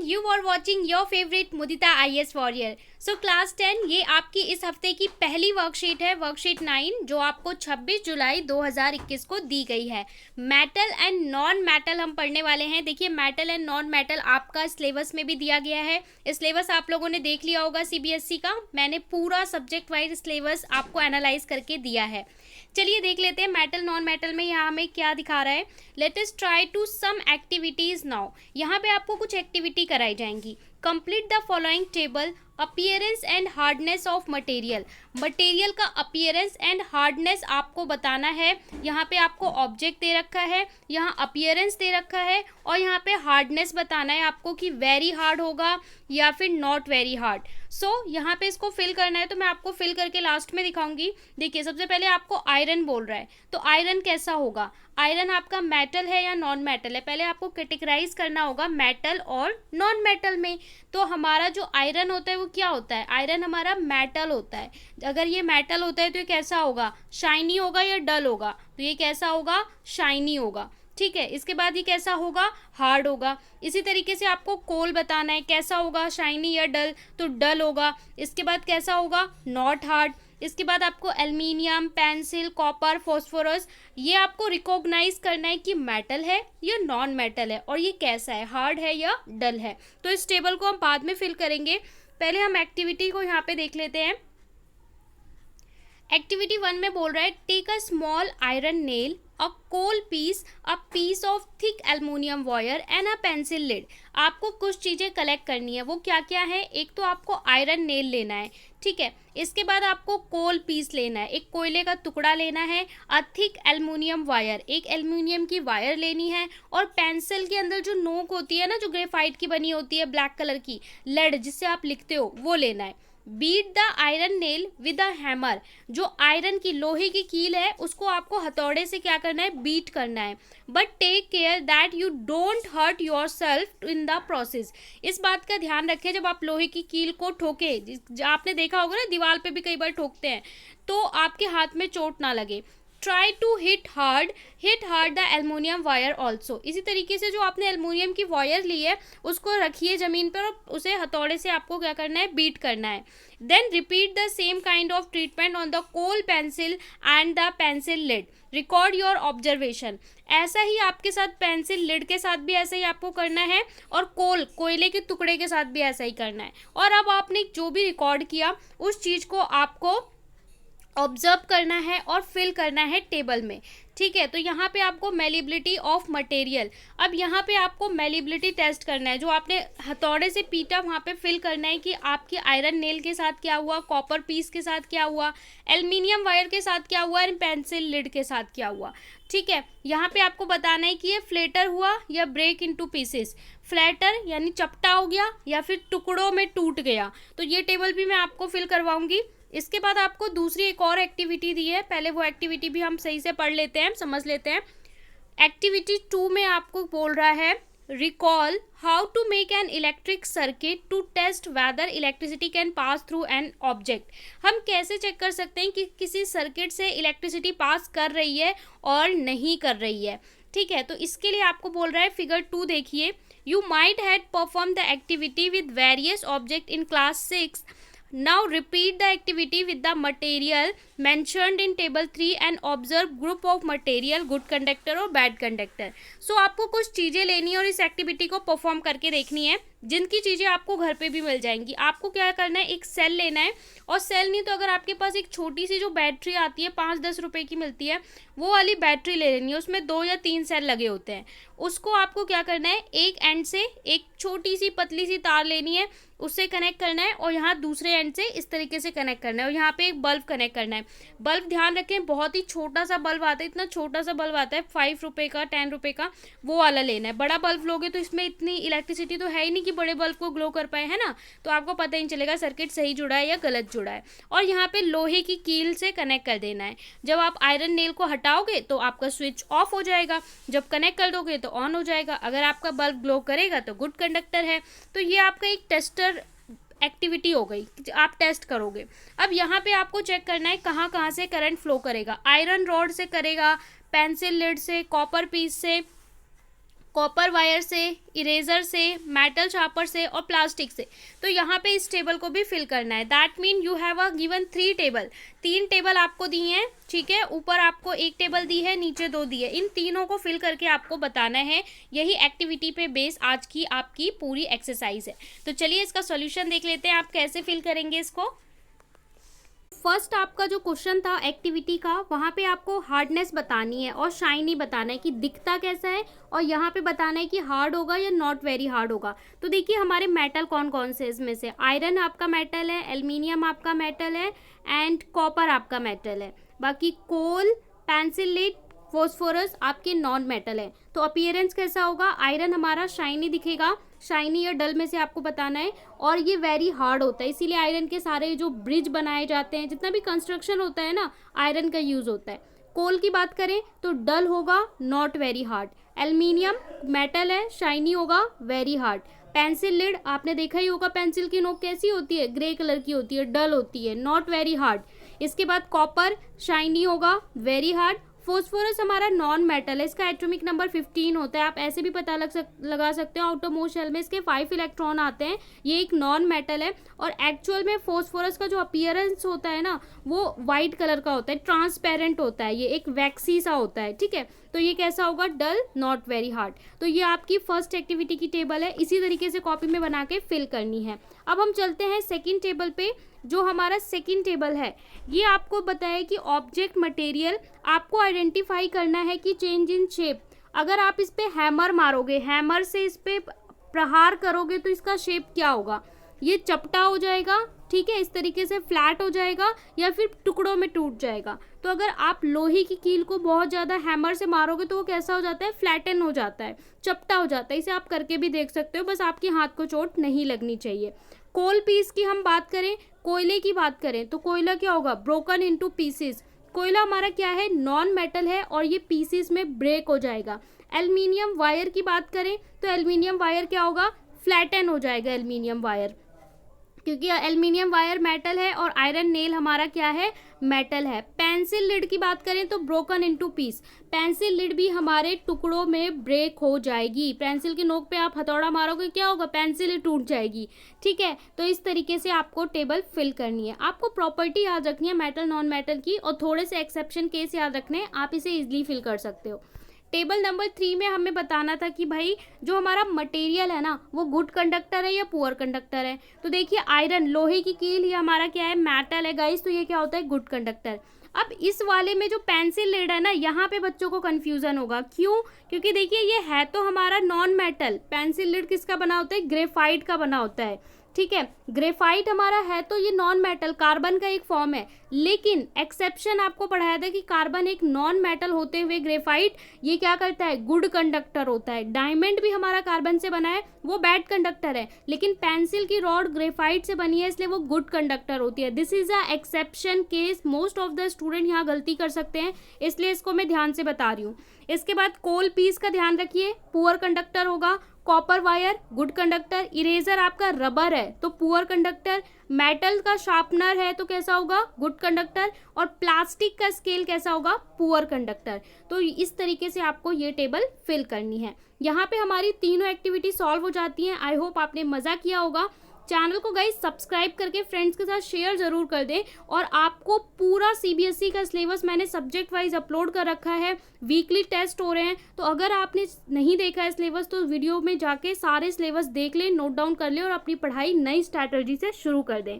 you are watching your favorite Mudita IS Warrior. So class 10 ये आपकी इस हफ्ते की पहली वर्कशीट है, वर्कशीट 9, जो आपको 26 जुलाई 2021 को दी गई है। मेटल एंड नॉन मेटल हम पढ़ने वाले हैं। देखिए, मेटल एंड नॉन मेटल आपका सिलेबस में भी दिया गया है। सिलेबस आप लोगों ने देख लिया होगा सीबीएसई का। मैंने पूरा सब्जेक्ट वाइज सिलेबस आपको एनालाइज करके दिया है। चलिए देख लेते हैं मेटल नॉन मेटल में यहाँ हमें क्या दिखा रहा है। Let us try to some activities now. यहाँ पे आपको कुछ एक्टिविटी कराई जाएंगी। Complete the following table. Appearance and hardness of material. Material का अपीयरेंस एंड हार्डनेस आपको बताना है। यहाँ पे आपको ऑब्जेक्ट दे रखा है, यहाँ अपीयरेंस दे रखा है और यहाँ पे हार्डनेस बताना है आपको कि वेरी हार्ड होगा या फिर नॉट वेरी हार्ड। सो यहाँ पे इसको फिल करना है, तो मैं आपको फिल करके लास्ट में दिखाऊंगी। देखिए, सबसे पहले आपको आयरन बोल रहा है, तो आयरन कैसा होगा, आयरन आपका मेटल है या नॉन मेटल है। पहले आपको कैटेगराइज करना होगा मेटल और नॉन मेटल में। तो हमारा जो आयरन होता है वो क्या होता है, आयरन हमारा मेटल होता है। अगर ये मेटल होता है तो ये कैसा होगा, शाइनी होगा या डल होगा, तो ये कैसा होगा, शाइनी होगा। ठीक है, इसके बाद ये कैसा होगा, हार्ड होगा। इसी तरीके से आपको कोल बताना है, कैसा होगा, शाइनी या डल, तो डल होगा। इसके बाद कैसा होगा, नॉट हार्ड। इसके बाद आपको एल्युमिनियम, पेंसिल, कॉपर, फॉस्फोरस, ये आपको रिकॉग्नाइज करना है कि मेटल है या नॉन मेटल है और ये कैसा है, हार्ड है या डल है। तो इस टेबल को हम बाद में फिल करेंगे। पहले हम एक्टिविटी को यहाँ पे देख लेते हैं। एक्टिविटी 1 में बोल रहा है take a small iron nail, a coal piece, a piece of thick aluminium wire and a pencil lead. आपको कुछ चीज़ें कलेक्ट करनी है। वो क्या क्या है, एक तो आपको आयरन नेल लेना है, ठीक है। इसके बाद आपको कोल पीस लेना है, एक कोयले का टुकड़ा लेना है। अ थिक एल्युमिनियम वायर, एक एल्युमिनियम की वायर लेनी है। और पेंसिल के अंदर जो नोक होती है ना, जो ग्रेफाइट की बनी होती है ब्लैक कलर की, लेड जिससे आप लिखते हो, वो लेना है। Beat the iron nail with a hammer, जो आयरन की लोहे की कील है उसको आपको हथौड़े से क्या करना है, बीट करना है। But take care that you don't hurt yourself in the process. इस बात का ध्यान रखें, जब आप लोहे की कील को ठोके, आपने देखा होगा ना दीवार पे भी कई बार ठोकते हैं, तो आपके हाथ में चोट ना लगे। Try to hit hard the aluminium wire also. इसी तरीके से जो आपने एल्युमिनियम की वायर ली है उसको रखिए ज़मीन पर और उसे हथौड़े से आपको क्या करना है, बीट करना है। Then repeat the same kind of treatment on the coal pencil and the pencil lead. Record your observation. ऐसा ही आपके साथ पेंसिल लिड के साथ भी ऐसा ही आपको करना है और कोयले के टुकड़े के साथ भी ऐसा ही करना है। और अब आपने जो भी रिकॉर्ड किया उस चीज़ को आपको ऑब्जर्व करना है और फिल करना है टेबल में, ठीक है। तो यहाँ पे आपको मेलिबिलिटी ऑफ मटेरियल, अब यहाँ पे आपको मेलिबिलिटी टेस्ट करना है। जो आपने हथौड़े से पीटा वहाँ पे फिल करना है कि आपकी आयरन नेल के साथ क्या हुआ, कॉपर पीस के साथ क्या हुआ, एल्युमिनियम वायर के साथ क्या हुआ, एंड पेंसिल लिड के साथ क्या हुआ, ठीक है। यहाँ पे आपको बताना है कि ये फ्लेटर हुआ या ब्रेक इनटू पीसेस। फ्लैटर यानी चपटा हो गया या फिर टुकड़ों में टूट गया। तो ये टेबल भी मैं आपको फिल करवाऊंगी। इसके बाद आपको दूसरी एक और एक्टिविटी दी है, पहले वो एक्टिविटी भी हम सही से पढ़ लेते हैं, समझ लेते हैं। एक्टिविटी 2 में आपको बोल रहा है recall how to make an electric circuit to test whether electricity can pass through an object. हम कैसे चेक कर सकते हैं कि किसी सर्किट से इलेक्ट्रिसिटी पास कर रही है और नहीं कर रही है, ठीक है। तो इसके लिए आपको बोल रहा है फिगर 2 देखिए। You might had perform the activity with various object in class 6. Now repeat the activity with the material mentioned in table 3 and observe group of material good conductor और bad conductor. So आपको कुछ चीज़ें लेनी है और इस activity को perform करके देखनी है, जिनकी चीज़ें आपको घर पे भी मिल जाएंगी। आपको क्या करना है, एक सेल लेना है, और सेल नहीं तो अगर आपके पास एक छोटी सी जो बैटरी आती है 5-10 रुपए की मिलती है, वो वाली बैटरी ले लेनी है। उसमें 2 या 3 सेल लगे होते हैं। उसको आपको क्या करना है, एक एंड से एक छोटी सी पतली सी तार लेनी है, उससे कनेक्ट करना है और यहाँ दूसरे एंड से इस तरीके से कनेक्ट करना है और यहाँ पे एक बल्ब कनेक्ट करना है। बल्ब ध्यान रखें, बहुत ही छोटा सा बल्ब आता है, इतना छोटा सा बल्ब आता है 5 रुपए का, 10 रुपए का, वो वाला लेना है। बड़ा बल्ब लोगे तो इसमें इतनी इलेक्ट्रिसिटी तो है ही नहीं कि बड़े बल्ब को ग्लो कर पाए, है ना। तो आपको पता ही नहीं चलेगा सर्किट सही जुड़ा है या गलत जुड़ा है। और यहाँ पे लोहे की कील से कनेक्ट कर देना है। जब आप आयरन नेल को हटाओगे तो आपका स्विच ऑफ हो जाएगा, जब कनेक्ट कर दोगे तो ऑन हो जाएगा। अगर आपका बल्ब ग्लो करेगा तो गुड कंडक्टर है। तो ये आपका एक टेस्टर एक्टिविटी हो गई, आप टेस्ट करोगे। अब यहाँ पे आपको चेक करना है कहाँ कहाँ से करंट फ्लो करेगा। आयरन रॉड से करेगा, पेंसिल लिड से, कॉपर पीस से, कॉपर वायर से, इरेजर से, मेटल शार्पर से और प्लास्टिक से। तो यहाँ पे इस टेबल को भी फिल करना है। That mean you have a given 3 table, 3 table आपको दिए हैं, ठीक है। ऊपर आपको 1 टेबल दी है, नीचे 2 दी है। इन तीनों को फिल करके आपको बताना है। यही एक्टिविटी पे बेस आज की आपकी पूरी एक्सरसाइज है। तो चलिए इसका सॉल्यूशन देख लेते हैं, आप कैसे फिल करेंगे इसको। फर्स्ट आपका जो क्वेश्चन था एक्टिविटी का, वहाँ पे आपको हार्डनेस बतानी है और शाइनी बताना है कि दिखता कैसा है, और यहाँ पे बताना है कि हार्ड होगा या नॉट वेरी हार्ड होगा। तो देखिए हमारे मेटल कौन कौन से इसमें से, आयरन आपका मेटल है, एल्युमिनियम आपका मेटल है एंड कॉपर आपका मेटल है। बाकी कोल, पेंसिल लीड, फॉस्फोरस आपके नॉन मेटल है। तो अपीयरेंस कैसा होगा, आयरन हमारा शाइनी दिखेगा, शाइनी या डल में से आपको बताना है। और ये वेरी हार्ड होता है, इसीलिए आयरन के सारे जो ब्रिज बनाए जाते हैं, जितना भी कंस्ट्रक्शन होता है ना, आयरन का यूज होता है। कोल की बात करें तो डल होगा, not very hard. Aluminium metal है, शाइनी होगा, वेरी हार्ड। पेंसिल लिड आपने देखा ही होगा, पेंसिल की नोक कैसी होती है, ग्रे कलर की होती है, डल होती है, नॉट वेरी हार्ड। इसके बाद कॉपर शाइनी होगा, वेरी हार्ड। फॉस्फोरस हमारा नॉन मेटल है, इसका एटॉमिक नंबर 15 होता है। आप ऐसे भी पता लगा सकते हो, आउटर मोस्ट शेल में इसके 5 इलेक्ट्रॉन आते हैं। ये एक नॉन मेटल है। और एक्चुअल में फॉस्फोरस का जो अपीयरेंस होता है ना, वो वाइट कलर का होता है, ट्रांसपेरेंट होता है, ये एक वैक्सी सा होता है, ठीक है। तो ये कैसा होगा, डल, नॉट वेरी हार्ड। तो ये आपकी फर्स्ट एक्टिविटी की टेबल है, इसी तरीके से कॉपी में बना के फिल करनी है। अब हम चलते हैं सेकेंड टेबल पे। जो हमारा सेकेंड टेबल है, ये आपको बताया कि ऑब्जेक्ट मटेरियल आपको आइडेंटिफाई करना है कि चेंज इन शेप। अगर आप इस पे हैमर मारोगे, हैमर से इस पे प्रहार करोगे तो इसका शेप क्या होगा, ये चपटा हो जाएगा, ठीक है, इस तरीके से फ्लैट हो जाएगा, या फिर टुकड़ों में टूट जाएगा। तो अगर आप लोहे की कील को बहुत ज़्यादा हैमर से मारोगे तो वो कैसा हो जाता है, फ्लैटन हो जाता है, चपटा हो जाता है। इसे आप करके भी देख सकते हो, बस आपके हाथ को चोट नहीं लगनी चाहिए। कोल पीस की हम बात करें, कोयले की बात करें, तो कोयला क्या होगा, ब्रोकन इनटू पीसेस। कोयला हमारा क्या है, नॉन मेटल है और ये पीसेस में ब्रेक हो जाएगा। एल्युमिनियम वायर की बात करें तो एल्युमिनियम वायर क्या होगा, फ्लैटन हो जाएगा एल्युमिनियम वायर, क्योंकि एल्युमिनियम वायर मेटल है और आयरन नेल हमारा क्या है, मेटल है। पेंसिल लिड की बात करें तो broken into piece, pencil lead भी हमारे टुकड़ों में ब्रेक हो जाएगी। पेंसिल की नोक पे आप हथौड़ा मारोगे, क्या होगा, पेंसिल टूट जाएगी, ठीक है। तो इस तरीके से आपको टेबल फिल करनी है। आपको प्रॉपर्टी याद रखनी है मेटल नॉन मेटल की, और थोड़े से एक्सेप्शन केस याद रखने हैं, आप इसे इजिली फिल कर सकते हो। टेबल नंबर 3 में हमें बताना था कि भाई जो हमारा मटेरियल है ना, वो गुड कंडक्टर है या पुअर कंडक्टर है। तो देखिए आयरन, लोहे की कील, ये हमारा क्या है, मेटल है गाइस, तो ये क्या होता है, गुड कंडक्टर। अब इस वाले में जो पेंसिल लिड है ना, यहाँ पे बच्चों को कंफ्यूजन होगा, क्यों, क्योंकि देखिए ये है तो हमारा नॉन मेटल। पेंसिल लिड किसका बना होता है, ग्रेफाइट का बना होता है, ठीक है। ग्रेफाइट हमारा है तो ये नॉन मेटल, कार्बन का एक फॉर्म है। लेकिन एक्सेप्शन आपको पढ़ाया था कि कार्बन एक नॉन मेटल होते हुए ग्रेफाइट ये क्या करता है, गुड कंडक्टर होता है। डायमंड भी हमारा कार्बन से बना है, वो बैड कंडक्टर है, लेकिन पेंसिल की रॉड ग्रेफाइट से बनी है, इसलिए वो गुड कंडक्टर होती है। This is a exception case, most of the student यहाँ गलती कर सकते हैं, इसलिए इसको मैं ध्यान से बता रही हूँ। इसके बाद कोल पीस का ध्यान रखिए, पुअर कंडक्टर होगा। Copper wire good conductor. Eraser आपका रबर है तो पुअर कंडक्टर। मेटल का शार्पनर है तो कैसा होगा, गुड कंडक्टर। और प्लास्टिक का स्केल कैसा होगा, पुअर कंडक्टर। तो इस तरीके से आपको ये टेबल फिल करनी है। यहाँ पे हमारी तीनों एक्टिविटी सॉल्व हो जाती हैं। आई होप आपने मजा किया होगा। चैनल को गाइस सब्सक्राइब करके फ्रेंड्स के साथ शेयर जरूर कर दें। और आपको पूरा सीबीएसई का सिलेबस मैंने सब्जेक्ट वाइज अपलोड कर रखा है, वीकली टेस्ट हो रहे हैं। तो अगर आपने नहीं देखा है सिलेबस तो वीडियो में जाके सारे सिलेबस देख लें, नोट डाउन कर लें और अपनी पढ़ाई नई स्ट्रैटेजी से शुरू कर दें।